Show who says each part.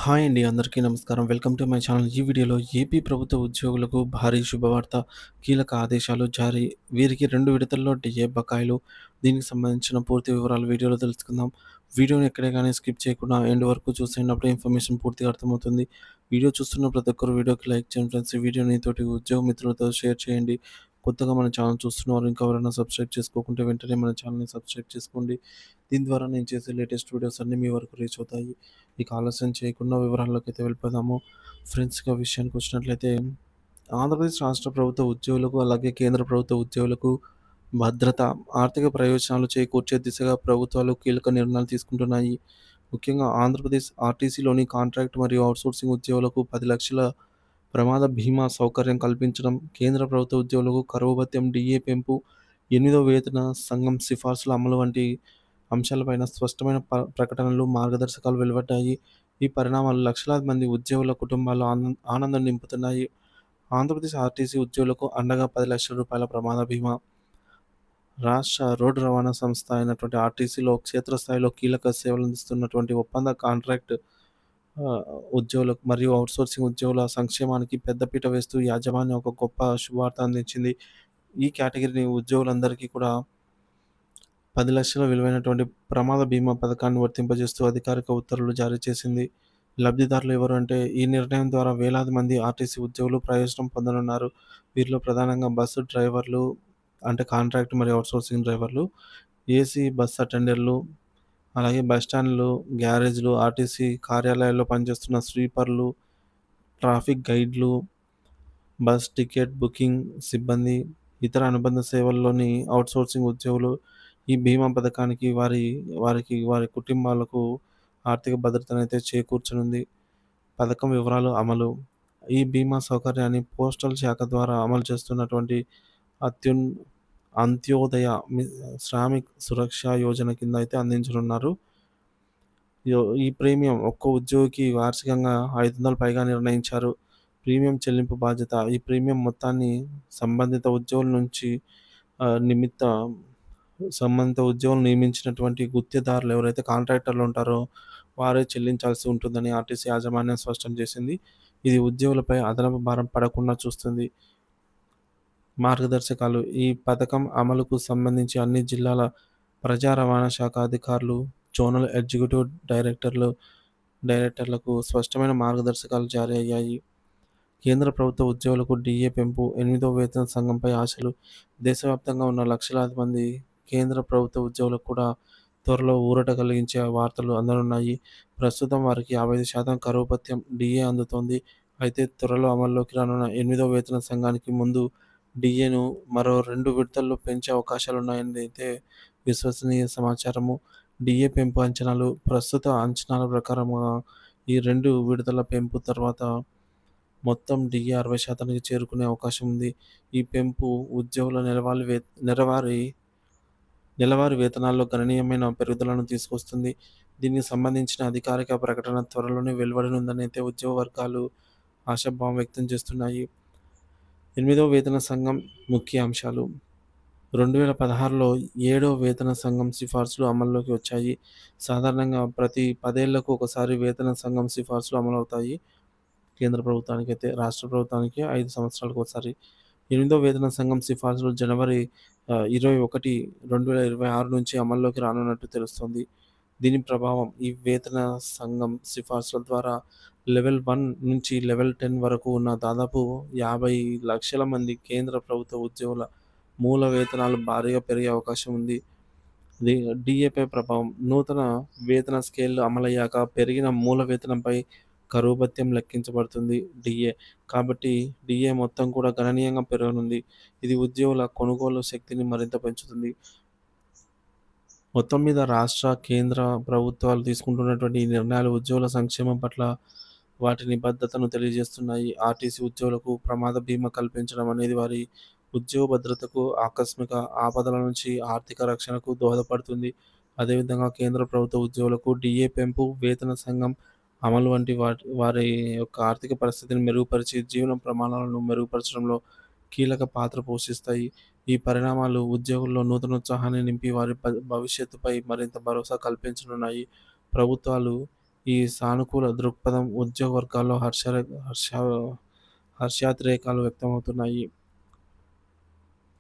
Speaker 1: Hi అండి. అందరికీ నమస్కారం. Welcome to my channel. ఈ వీడియోలో ఏపీ ప్రభుత్వ ఉద్యోగులకు భారీ శుభవార్త, కీలక ఆదేశాలు జారీ. వీరికి 2 విడతల్లో డిఏ బకాయిలు. దీనికి సంబంధించిన పూర్తి వివరాలు వీడియోలో తెలుసుకుందాం. వీడియోని ఎక్కడే గానీ స్కిప్ చేయకుండా ఎండ్ వరకు చూసేయండి. అప్పుడే ఇన్ఫర్మేషన్ పూర్తిగా అర్థమవుతుంది. వీడియో చూస్తున్న ప్రతి ఒక్కరు వీడియోకి లైక్ చేయండి ఫ్రెండ్స్. ఈ వీడియోని తోటి ఉద్యోగ మిత్రులతో షేర్ చేయండి. కొత్తగా మన ఛానల్ చూస్తున్నవారు ఇంకా ఎవరైనా సబ్స్క్రైబ్ చేసుకోకుంటే వెంటనే మన ఛానల్‌ని సబ్స్క్రైబ్ చేసుకోండి. దీని ద్వారా నేను చేసే లేటెస్ట్ వీడియోస్ అన్నీ మీ వరకు రీచ్ అవుతాయి. ఇక ఆలస్యం చేయకుండా వివరాల్లోకైతే వెళ్ళిపోదాము. ఫ్రెండ్స్ ఇక విషయానికొచ్చినట్లయితే ఆంధ్రప్రదేశ్ రాష్ట్ర ప్రభుత్వ ఉద్యోగులకు, అలాగే కేంద్ర ప్రభుత్వ ఉద్యోగులకు భద్రత, ఆర్థిక ప్రయోజనాలు చేకూర్చే దిశగా ప్రభుత్వాలు కీలక నిర్ణయాలు తీసుకుంటున్నాయి. ముఖ్యంగా ఆంధ్రప్రదేశ్ ఆర్టీసీలోని కాంట్రాక్ట్ మరియు ఔట్‌సోర్సింగ్ ఉద్యోగులకు 10,00,000 ప్రమాద బీమా సౌకర్యం కల్పించడం, కేంద్ర ప్రభుత్వ ఉద్యోగులకు కరువు భత్యం, డీఏ పెంపు, 8వ వేతన సంఘం సిఫార్సుల అమలు వంటి అంశాలపైన స్పష్టమైన ప్రకటనలు, మార్గదర్శకాలు వెలువడ్డాయి. ఈ పరిణామాలు లక్షలాది మంది ఉద్యోగుల కుటుంబాల్లో ఆనందం నింపుతున్నాయి. ఆంధ్రప్రదేశ్ ఆర్టీసీ ఉద్యోగులకు అండగా రూ. 10,00,000 ప్రమాద బీమా. రాష్ట్ర రోడ్డు రవాణా సంస్థ అయినటువంటి ఆర్టీసీలో క్షేత్రస్థాయిలో కీలక సేవలందిస్తున్నటువంటి ఒప్పంద కాంట్రాక్ట్ ఆహ్, ఉద్యోగులకు మరియు ఔట్‌సోర్సింగ్ ఉద్యోగుల సంక్షేమానికి పెద్దపీట వేస్తూ యాజమాన్యం ఒక గొప్ప శుభవార్త అందించింది. ఈ కేటగిరీ ఉద్యోగులందరికీ కూడా 10,00,000 విలువైనటువంటి ప్రమాద బీమా పథకాన్ని వర్తింపజేస్తూ అధికారిక ఉత్తర్వులు జారీ చేసింది. లబ్ధిదారులు ఎవరు అంటే, ఈ నిర్ణయం ద్వారా వేలాది మంది ఆర్టీసీ ఉద్యోగులు ప్రయోజనం పొందనున్నారు. వీరిలో ప్రధానంగా బస్సు డ్రైవర్లు, అంటే కాంట్రాక్ట్ మరియు ఔట్‌సోర్సింగ్ డ్రైవర్లు, ఏసీ బస్ అటెండర్లు, అలాగే బస్ స్టాండ్‌లు, గ్యారేజ్‌లు, ఆర్టీసీ కార్యాలయాల్లో పనిచేస్తున్న స్వీపర్లు, ట్రాఫిక్ గైడ్లు, బస్ టికెట్ బుకింగ్ సిబ్బంది, ఇతర అనుబంధ సేవల్లోని ఔట్‌సోర్సింగ్ ఉద్యోగులు ఈ బీమా పథకానికి వారి కుటుంబాలకు ఆర్థిక భద్రతనైతే చేకూర్చనుంది. పథకం వివరాలు, అమలు. ఈ బీమా సౌకర్యాన్ని పోస్టల్ శాఖ ద్వారా అమలు చేస్తున్నటువంటి అత్యున్ అంత్యోదయ శ్రామిక్ సురక్ష యోజన కింద అయితే అందించనున్నారు. ఈ ప్రీమియం ఒక్కో ఉద్యోగికి వార్షికంగా 500 పైగా నిర్ణయించారు. ప్రీమియం చెల్లింపు బాధ్యత. ఈ ప్రీమియం మొత్తాన్ని సంబంధిత ఉద్యోగుల నుంచి ఆహ్, నిమిత్త సంబంధిత ఉద్యోగులు నియమించినటువంటి గుత్తేదారులు ఎవరైతే కాంట్రాక్టర్లు ఉంటారో వారే చెల్లించాల్సి ఉంటుందని ఆర్టీసీ యాజమాన్యం స్పష్టం చేసింది. ఇది ఉద్యోగులపై అదనపు భారం పడకుండా చూస్తుంది. మార్గదర్శకాలు. ఈ పథకం అమలుకు సంబంధించి అన్ని జిల్లాల ప్రజా రవాణా శాఖ అధికారులు, జోనల్ ఎగ్జిక్యూటివ్ డైరెక్టర్లకు స్పష్టమైన మార్గదర్శకాలు జారీ అయ్యాయి. కేంద్ర ప్రభుత్వ ఉద్యోగులకు డీఏ పెంపు, 8వ వేతన సంఘంపై ఆశలు. దేశవ్యాప్తంగా ఉన్న లక్షలాది మంది కేంద్ర ప్రభుత్వ ఉద్యోగులకు కూడా త్వరలో ఊరట కలిగించే వార్తలు అందనున్నాయి. ప్రస్తుతం వారికి 55% కరువు భత్యం, డీఏ అందుతోంది. అయితే త్వరలో అమల్లోకి రానున్న 8వ వేతన సంఘానికి ముందు డీఏను మరో 2 విడతల్లో పెంచే అవకాశాలున్నాయని అయితే విశ్వసనీయ సమాచారము. డీఏ పెంపు అంచనాలు. ప్రస్తుత అంచనాల ప్రకారంగా ఈ 2 విడతల పెంపు తర్వాత మొత్తం డీఏ 60%కి చేరుకునే అవకాశం ఉంది. ఈ పెంపు ఉద్యోగుల నెలవారీ నెలవారీ వేతనాల్లో గణనీయమైన పెరుగుదలను తీసుకొస్తుంది. దీనికి సంబంధించిన అధికారిక ప్రకటన త్వరలోనే వెలువడనుందని అయితే ఉద్యోగ వర్గాలు ఆశాభావం వ్యక్తం చేస్తున్నాయి. 8వ వేతన సంఘం ముఖ్య అంశాలు. 2016లో 7వ వేతన సంఘం సిఫార్సులు అమల్లోకి వచ్చాయి. సాధారణంగా ప్రతి 10 ఏళ్లకు ఒకసారి వేతన సంఘం సిఫార్సులు అమలవుతాయి. కేంద్ర ప్రభుత్వానికైతే, రాష్ట్ర ప్రభుత్వానికి 5 సంవత్సరాలకోసారి. 8వ వేతన సంఘం సిఫార్సులు జనవరి 21, 2026 నుంచి అమల్లోకి రానున్నట్టు తెలుస్తోంది. దీని ప్రభావం ఈ వేతన సంఘం సిఫార్సుల ద్వారా లెవెల్ 1 నుంచి లెవెల్ 10 వరకు ఉన్న దాదాపు 50,00,000 మంది కేంద్ర ప్రభుత్వ ఉద్యోగుల మూల వేతనాలు భారీగా పెరిగే అవకాశం ఉంది. డి డీఏపై ప్రభావం. నూతన వేతన స్కేల్‌లు అమలయ్యాక పెరిగిన మూల వేతనంపై కరువు భత్యం లెక్కించబడుతుంది డీఏ. కాబట్టి డీఏ మొత్తం కూడా గణనీయంగా పెరగనుంది. ఇది ఉద్యోగుల కొనుగోలు శక్తిని మరింత పెంచుతుంది. మొత్తం మీద రాష్ట్ర, కేంద్ర ప్రభుత్వాలు తీసుకుంటున్నటువంటి ఈ నిర్ణయాలు ఉద్యోగుల సంక్షేమం పట్ల వాటి నిబద్ధతను తెలియజేస్తున్నాయి. ఆర్టీసీ ఉద్యోగులకు ప్రమాద బీమా కల్పించడం అనేది వారి ఉద్యోగ భద్రతకు, ఆకస్మిక ఆపదల నుంచి ఆర్థిక రక్షణకు దోహదపడుతుంది. అదేవిధంగా కేంద్ర ప్రభుత్వ ఉద్యోగులకు డీఏ పెంపు, వేతన సంఘం అమలు వంటి వారి యొక్క ఆర్థిక పరిస్థితిని మెరుగుపరిచి, జీవన ప్రమాణాలను మెరుగుపరచడంలో కీలక పాత్ర పోషిస్తాయి. ఈ పరిణామాలు ఉద్యోగుల్లో నూతనోత్సాహాన్ని నింపి వారి భవిష్యత్తుపై మరింత భరోసా కల్పించనున్నాయి. ప్రభుత్వాలు ఈ సానుకూల దృక్పథం ఉద్యోగ వర్గాల్లో హర్షాతిరేకాలు వ్యక్తమవుతున్నాయి.